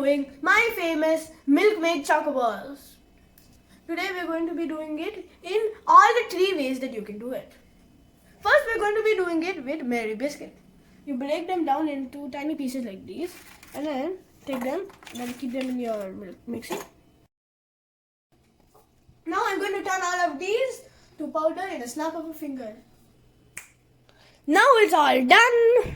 doing my famous Milkmaid chocoballs. Today we're going to be doing it in all the 3 ways that you can do it. First, we're going to be doing it with Mary Biscuit. You break them down into tiny pieces like these and then take them and then keep them in your mixer. Now I'm going to turn all of these to powder in a snap of a finger. Now it's all done.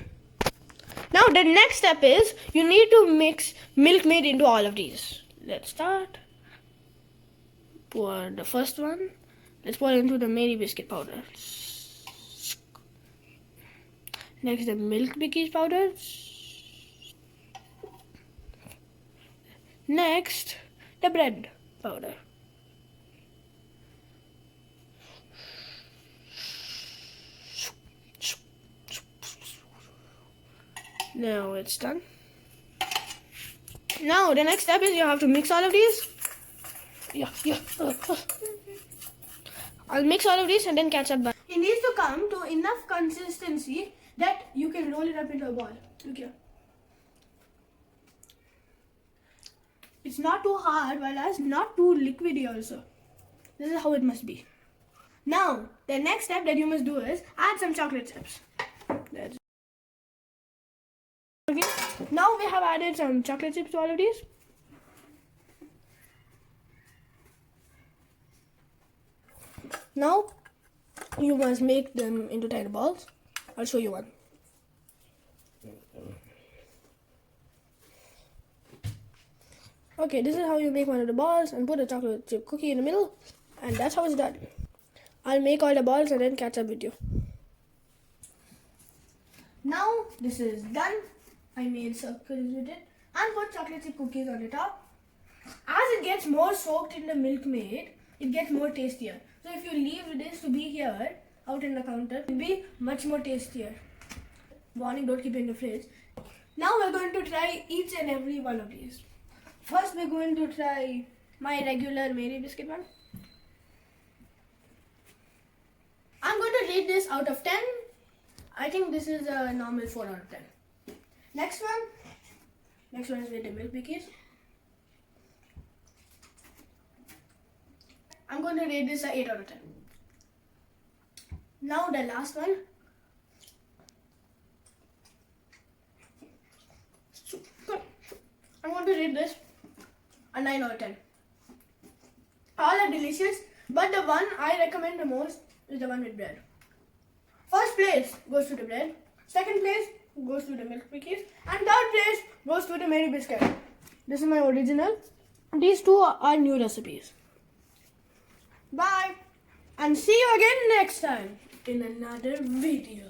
Now the next step is you need to mix Milkmaid into all of these. Let's start. Pour the first one. Let's pour it into the Mary Biscuit powder. Next, the milk bikkies powder. Next, the bread powder. Now it's done. Now the next step is you have to mix all of these. I'll mix all of these and then catch up. It needs to come to enough consistency that you can roll it up into a ball. Look here. It's not too hard, but not too liquidy also. This is how it must be. Now, the next step that you must do is add some chocolate chips. Okay. Now we have added some chocolate chips to all of these. Now, you must make them into tiny balls. I'll show you one. Okay, this is how you make one of the balls and put a chocolate chip cookie in the middle, and that's how it's done. I'll make all the balls and then catch up with you. Now this is done. I made circles with it and put chocolate chip cookies on the top. As it gets more soaked in the Milkmaid, it gets more tastier. So if you leave this to be here, out in the counter, it will be much more tastier. Warning, don't keep it in the fridge. Now we're going to try each and every one of these. First we're going to try my regular Mary Biscuit one. I'm going to rate this out of 10. I think this is a normal 4 out of 10. Next one is with the milk bikkies. I'm going to rate this a 8 out of 10. Now the last one. I'm going to rate this a 9 out of 10. All are delicious, but the one I recommend the most is the one with bread. First place goes to the bread. Second place goes to the milk bikkies. And third place goes to the Mary Biscuit. This is my original. These two are new recipes. Bye. And see you again next time in another video.